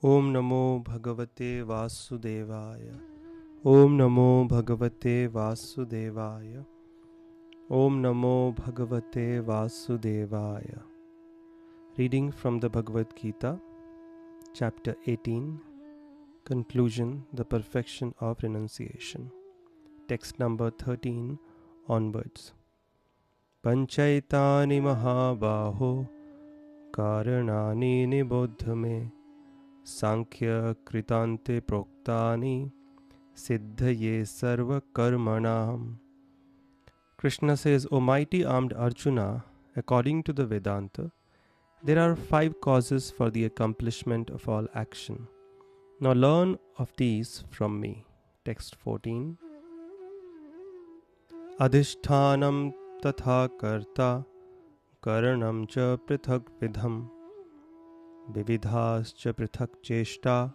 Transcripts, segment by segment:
Om Namo Bhagavate Vasudevaya. Om Namo Bhagavate Vasudevaya. Om Namo Bhagavate Vasudevaya. Reading from the Bhagavad Gita, Chapter 18, Conclusion, the Perfection of Renunciation. Text number 13 onwards. Panchaitani Mahabaho Karanani Niboddhame Sankhya Kritante Proktani Siddhaye Sarva Karmanam. Krishna says, O mighty armed Arjuna, according to the Vedanta, there are 5 causes for the accomplishment of all action. Now learn of these from me. Text 14. Adhishthanam tatha karta karanam cha prithak vidham vividhas cha prithak cheshta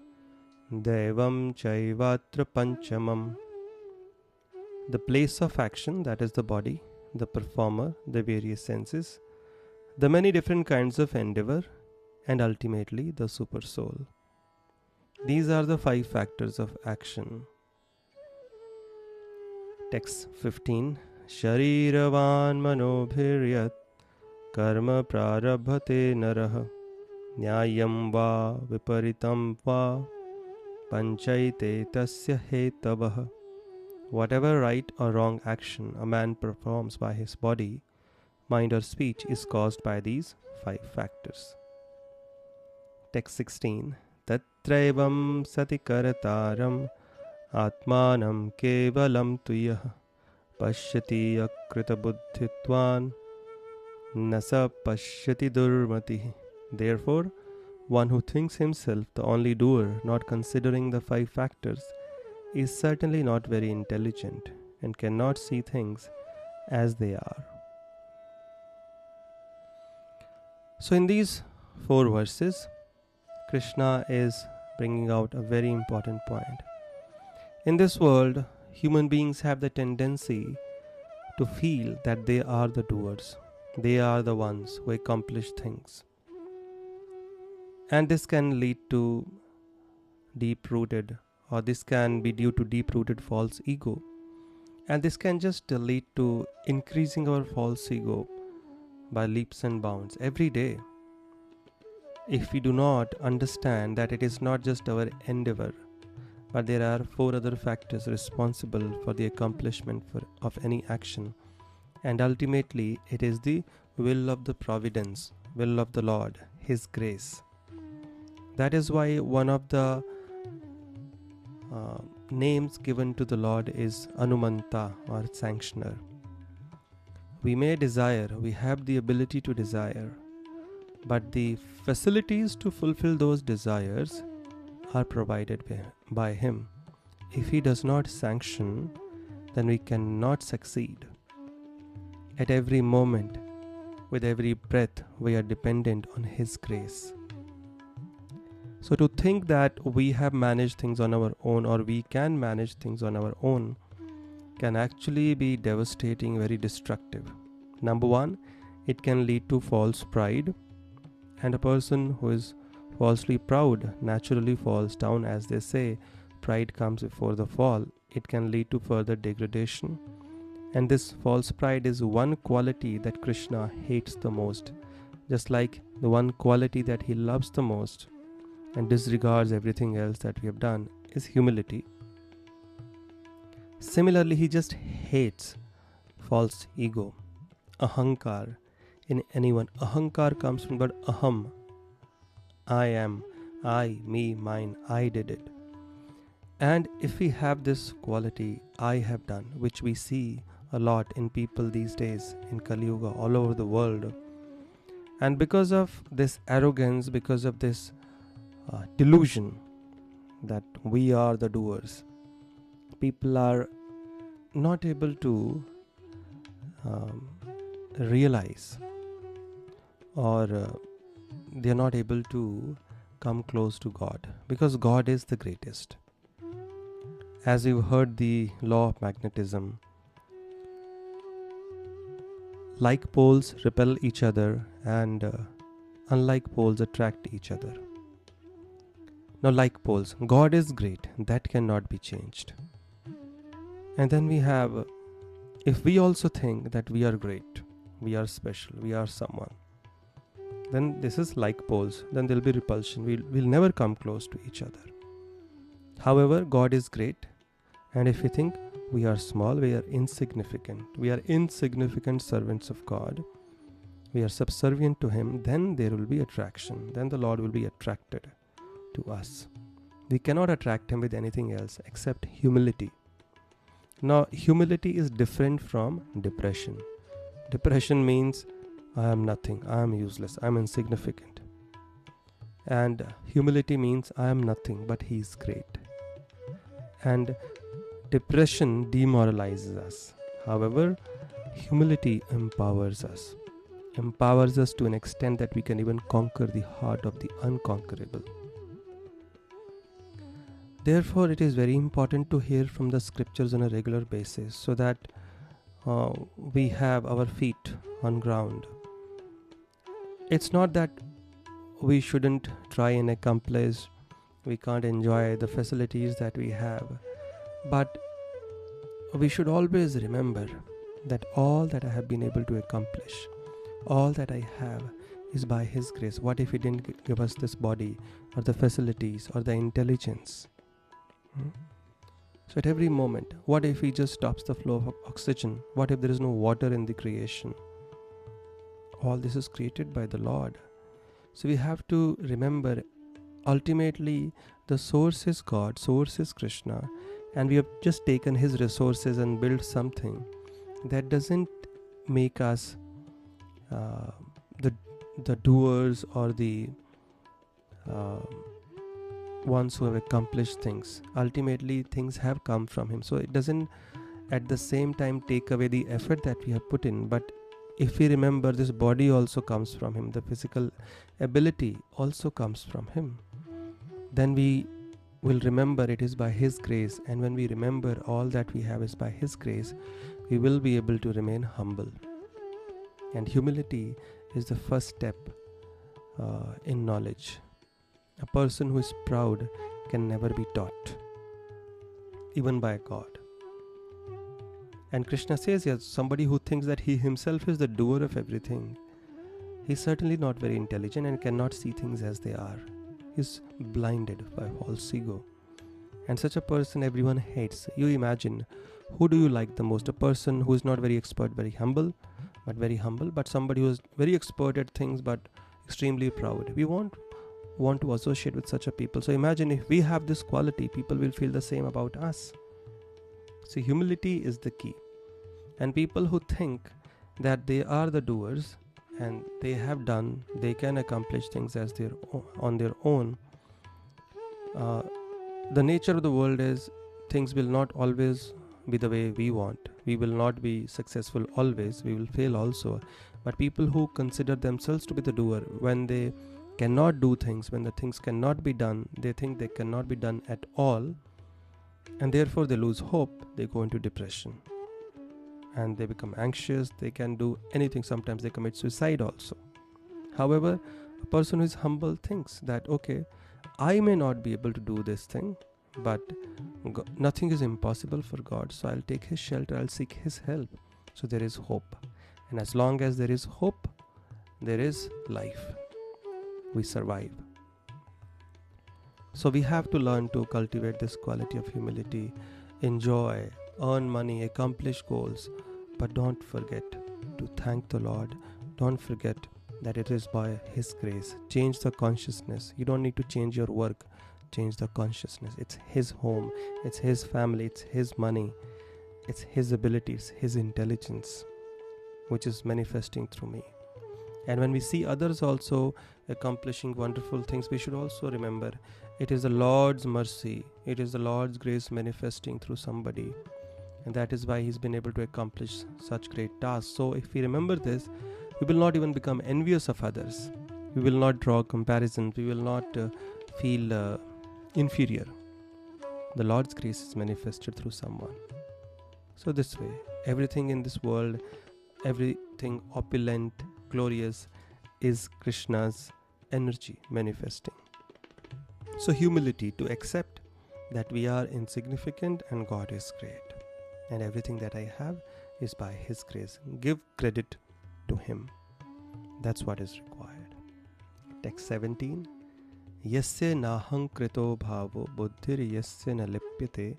devam chaivatra panchamam. The place of action, that is the body, the performer, the various senses, the many different kinds of endeavor, and ultimately the super soul. These are the 5 factors of action. Text 15. Shariravan manobhiryat karma prarabhate narah nyayam va viparitam va panchaite tasya hetavah. Whatever right or wrong action a man performs by his body, mind or speech is caused by these 5 factors. Text 16. Tatraivam sati karataram atmanam kevalam tuyah pashyati akrita buddhitvan nasa pashyati durmati. Therefore, one who thinks himself the only doer, not considering the 5 factors, is certainly not very intelligent and cannot see things as they are. So in these 4 verses, Krishna is bringing out a very important point. In this world, human beings have the tendency to feel that they are the doers. They are the ones who accomplish things. And this can lead to deep-rooted, or this can be due to deep-rooted false ego. And this can just lead to increasing our false ego by leaps and bounds every day. If we do not understand that it is not just our endeavor, but there are 4 other factors responsible for the accomplishment of any action, and ultimately it is the will of the providence, will of the Lord, His grace. That is why one of the names given to the Lord is Anumanta, or sanctioner. We may desire, we have the ability to desire, but the facilities to fulfill those desires are provided by Him. If He does not sanction, then we cannot succeed. At every moment, with every breath, we are dependent on His grace. So to think that we have managed things on our own, or we can manage things on our own, can actually be devastating, very destructive. Number 1, it can lead to false pride, and a person who is falsely proud naturally falls down. As they say, pride comes before the fall. It can lead to further degradation, and this false pride is one quality that Krishna hates the most, just like the one quality that He loves the most and disregards everything else that we have done is humility. Similarly, He just hates false ego, ahankar in anyone. Ahankar comes from the word aham, I am, I, me, mine, I did it. And if we have this quality, I have done, which we see a lot in people these days in Kali Yuga all over the world, and because of this arrogance, because of this delusion that we are the doers, people are not able to realize, or they are not able to come close to God, because God is the greatest. As you've heard the law of magnetism, like poles repel each other and unlike poles attract each other. Now, like poles, God is great, that cannot be changed. And then we have, if we also think that we are great, we are special, we are someone, then this is like poles, then there will be repulsion. We'll never come close to each other. However, God is great, and if we think we are small, we are insignificant servants of God, we are subservient to Him, then there will be attraction. Then the Lord will be attracted to us. We cannot attract Him with anything else except humility. Now, humility is different from depression. Depression means I am nothing, I am useless, I am insignificant. And humility means I am nothing, but He is great. And depression demoralizes us. However, humility empowers us to an extent that we can even conquer the heart of the unconquerable. Therefore, it is very important to hear from the scriptures on a regular basis, so that we have our feet on ground. It's not that we shouldn't try and accomplish, we can't enjoy the facilities that we have, but we should always remember that all that I have been able to accomplish, all that I have, is by His grace. What if He didn't give us this body, or the facilities, or the intelligence? So at every moment, what if He just stops the flow of oxygen? What if there is no water in the creation? All this is created by the Lord. So we have to remember, ultimately the source is God, source is Krishna, and we have just taken His resources and built something. That doesn't make us the doers or the ones who have accomplished things. Ultimately, things have come from Him. So it doesn't at the same time take away the effort that we have put in. But if we remember, this body also comes from Him, the physical ability also comes from Him, then we will remember it is by His grace. And when we remember all that we have is by His grace, we will be able to remain humble. And humility is the first step in knowledge. A person who is proud can never be taught, even by God. And Krishna says here, somebody who thinks that he himself is the doer of everything, he's certainly not very intelligent and cannot see things as they are. He's blinded by false ego. And such a person everyone hates. You imagine, who do you like the most? A person who is not very expert, very humble, but somebody who is very expert at things but extremely proud. We won't want to associate with such a people. So imagine if we have this quality, people will feel the same about us. So humility is the key. And people who think that they are the doers and they have done, they can accomplish things as on their own. The nature of the world is things will not always be the way we want. We will not be successful always. We will fail also. But people who consider themselves to be the doer, when they cannot do things, when the things cannot be done, they think they cannot be done at all, and therefore they lose hope. They go into depression and they become anxious. They can do anything. Sometimes they commit suicide also. However, a person who is humble thinks that, okay, I may not be able to do this thing, but nothing is impossible for God. So I'll take His shelter, I'll seek His help. So there is hope. And as long as there is hope, there is life. We survive. So we have to learn to cultivate this quality of humility, enjoy, earn money, accomplish goals, but don't forget to thank the Lord. Don't forget that it is by His grace. Change the consciousness. You don't need to change your work. Change the consciousness. It's His home, it's His family, it's His money, it's His abilities, His intelligence, which is manifesting through me. And when we see others also accomplishing wonderful things, we should also remember it is the Lord's mercy, it is the Lord's grace manifesting through somebody, and that is why He's been able to accomplish such great tasks. So if we remember this, we will not even become envious of others. We will not draw comparisons. We will not feel inferior. The Lord's grace is manifested through someone. So this way, everything in this world, everything opulent, glorious, is Krishna's energy manifesting. So humility, to accept that we are insignificant and God is great. And everything that I have is by His grace. Give credit to Him. That's what is required. Text 17. Yasya nahang krito bhavo buddhir yasya na lipyate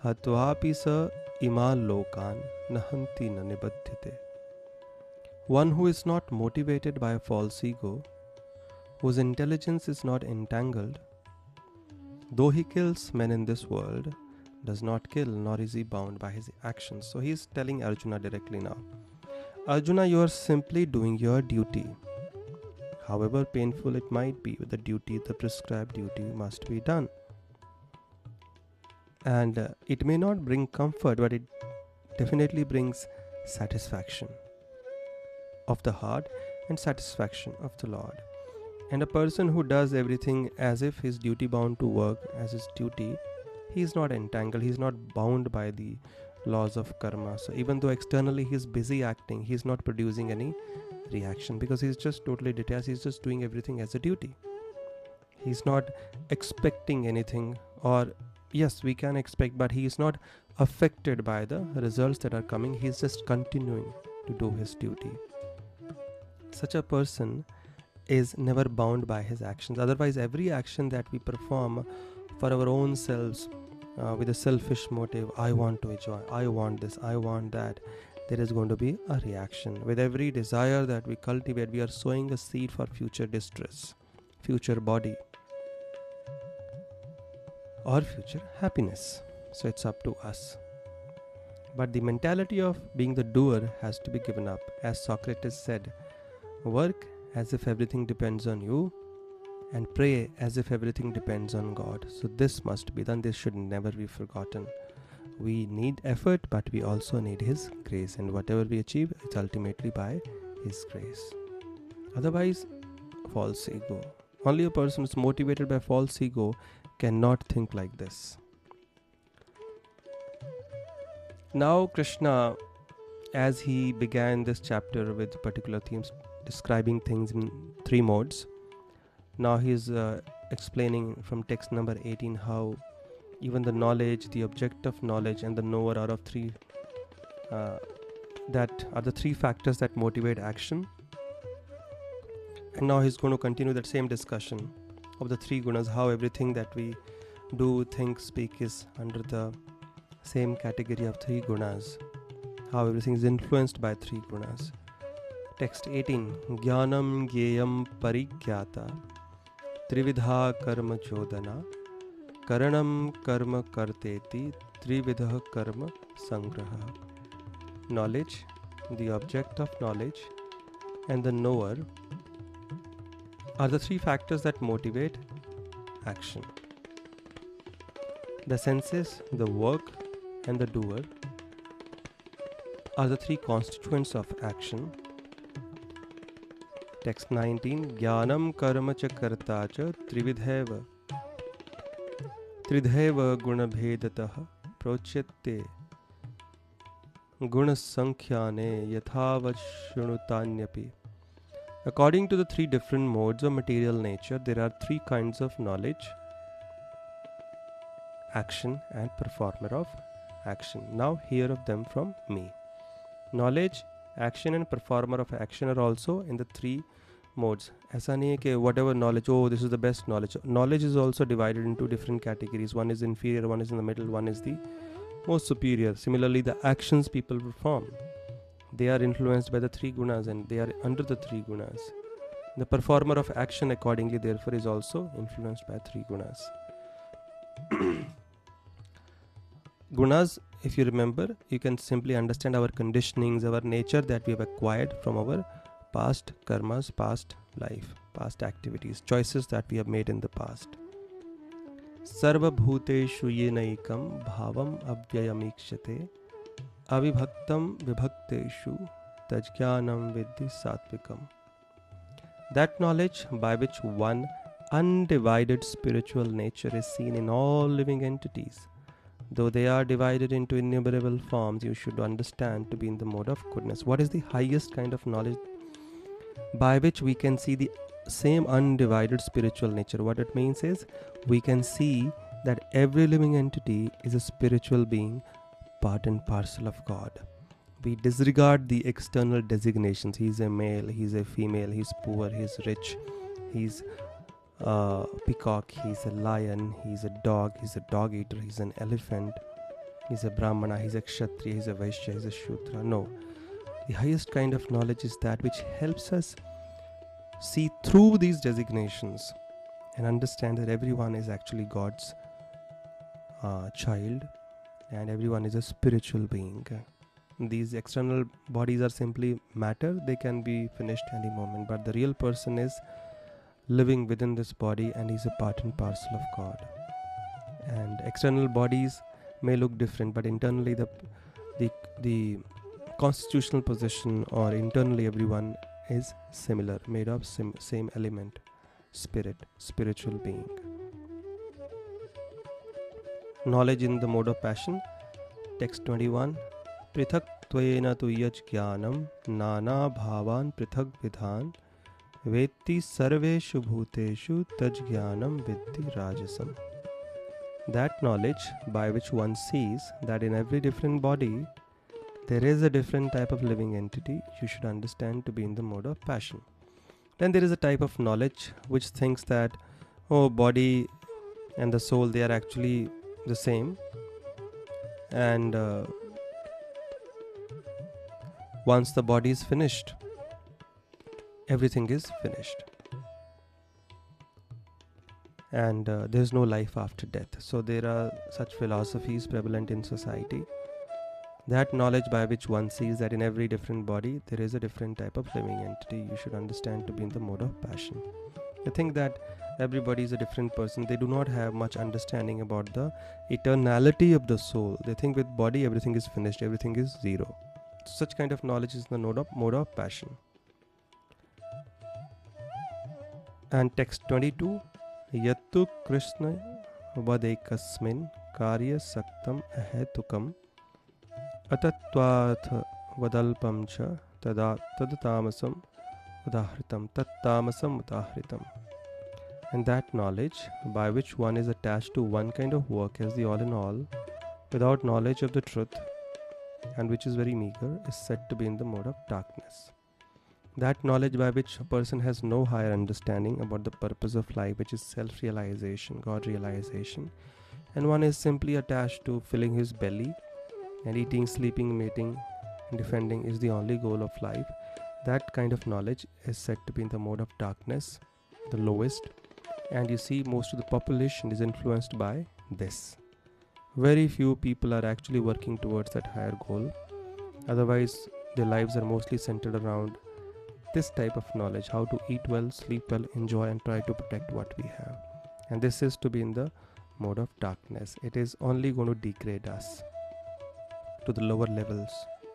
hatvapi sa ima lokan nahanti na nibaddhite. One who is not motivated by a false ego, whose intelligence is not entangled, though he kills men in this world, does not kill, nor is he bound by his actions. So he is telling Arjuna directly now, Arjuna, you are simply doing your duty. However painful it might be, the duty, the prescribed duty must be done. And it may not bring comfort, but it definitely brings satisfaction of the heart and satisfaction of the Lord. And a person who does everything as if his duty bound to work as his duty, he is not entangled, he is not bound by the laws of karma. So even though externally he is busy acting, he is not producing any reaction because he is just totally detached, he is just doing everything as a duty. He is not expecting anything, or yes, we can expect, but he is not affected by the results that are coming. He is just continuing to do his duty. Such a person is never bound by his actions. Otherwise, every action that we perform for our own selves with a selfish motive, I want to enjoy, I want this, I want that, there is going to be a reaction. With every desire that we cultivate, we are sowing a seed for future distress, future body, or future happiness. So it's up to us. But the mentality of being the doer has to be given up. As Socrates said, work as if everything depends on you, and pray as if everything depends on God. So this must be done. This should never be forgotten. We need effort, but we also need His grace, and whatever we achieve, it's ultimately by His grace. Otherwise, false ego. Only a person who's motivated by false ego cannot think like this. Now Krishna, as he began this chapter with particular themes, describing things in three modes, now he is explaining from text number 18 how even the knowledge, the object of knowledge, and the knower are of three, that are the three factors that motivate action. And now he's going to continue that same discussion of the three gunas, how everything that we do, think, speak is under the same category of three gunas, how everything is influenced by three gunas. Text 18. Jnanam gyeyam parigyata trividha karma chodana karanam karma karteti trividha karma sangraha. Knowledge, the object of knowledge, and the knower are the three factors that motivate action. The senses, the work, and the doer are the three constituents of action. Text 19. Jnanam karma cha karta cha trividheva gunabhedatah prochyate gunasankhyane yathavat shrunutanyapi. According to the three different modes of material nature, there are three kinds of knowledge, action, and performer of action. Now hear of them from me. Knowledge, action, and performer of action are also in the three modes. ऐसा नहीं है कि whatever knowledge, oh this is the best knowledge. Knowledge is also divided into different categories. One is inferior, one is in the middle, one is the most superior. Similarly, the actions people perform, they are influenced by the three gunas and they are under the three gunas. The performer of action accordingly therefore is also influenced by three gunas. Gunas, if you remember, you can simply understand our conditionings, our nature that we have acquired from our past karmas, past life, past activities, choices that we have made in the past. Sarva bhuteshu yenaikam bhavam avyayamikshate avibhaktam vibhakteshu tajjnanam vidhi satvikam. That knowledge by which one undivided spiritual nature is seen in all living entities, though they are divided into innumerable forms, you should understand to be in the mode of goodness. What is the highest kind of knowledge by which we can see the same undivided spiritual nature. What it means is we can see that every living entity is a spiritual being, part and parcel of God. We disregard the external designations. He's a male, he's a female, he's poor, he's rich, he's a peacock, he's a lion, he's a dog eater, he's an elephant, he's a brahmana, he's a kshatriya, he's a vaishya, he's a shudra. No. The highest kind of knowledge is that which helps us see through these designations and understand that everyone is actually God's child, and everyone is a spiritual being. These external bodies are simply matter, they can be finished any moment, but the real person is living within this body and is a part and parcel of God. And external bodies may look different, but internally the constitutional position, or internally everyone is similar, made of same element, spirit, spiritual being. Knowledge in the mode of passion. Text 21. Prithak tvayena tu yaj jnanam nana bhavan prithak vidhan vetti sarveshu bhuteshu taj jnanam viddhi rajasam. That knowledge by which one sees that in every different body there is a different type of living entity, you should understand to be in the mode of passion. Then there is a type of knowledge which thinks that, oh, body and the soul, they are actually the same, and once the body is finished, everything is finished, and there is no life after death. So there are such philosophies prevalent in society. That knowledge by which one sees that in every different body there is a different type of living entity, you should understand to be in the mode of passion. They think that everybody is a different person. They do not have much understanding about the eternality of the soul. They think with body everything is finished, everything is zero. Such kind of knowledge is the mode of passion. And text 22. Yattu Krishna vadekasmin karya saktam ahetukam atatvatha vadalpam cha tadatamasam udahritam. And that knowledge by which one is attached to one kind of work as the all in all, without knowledge of the truth, and which is very meager, is said to be in the mode of darkness. That knowledge by which a person has no higher understanding about the purpose of life, which is self-realization, God-realization, and one is simply attached to filling his belly, and eating, sleeping, mating, and defending is the only goal of life. That kind of knowledge is said to be in the mode of darkness, the lowest, and you see most of the population is influenced by this. Very few people are actually working towards that higher goal. Otherwise, their lives are mostly centered around this type of knowledge, how to eat well, sleep well, enjoy, and try to protect what we have. And this is to be in the mode of darkness. It is only going to degrade us to the lower levels,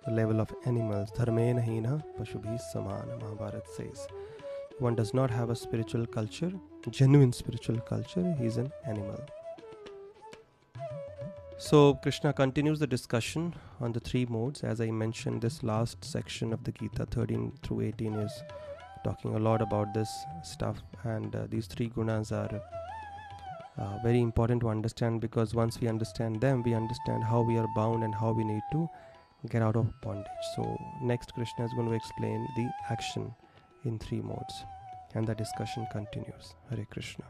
the level of animals. Dharmena hina pashubhi samana, Mahabharata says. One does not have a spiritual culture, genuine spiritual culture, he is an animal. So Krishna continues the discussion on the three modes. As I mentioned, this last section of the Gita 13 through 18 is talking a lot about this stuff, and these three gunas are very important to understand, because once we understand them, we understand how we are bound and how we need to get out of bondage. So next Krishna is going to explain the action in three modes, and the discussion continues. Hare Krishna.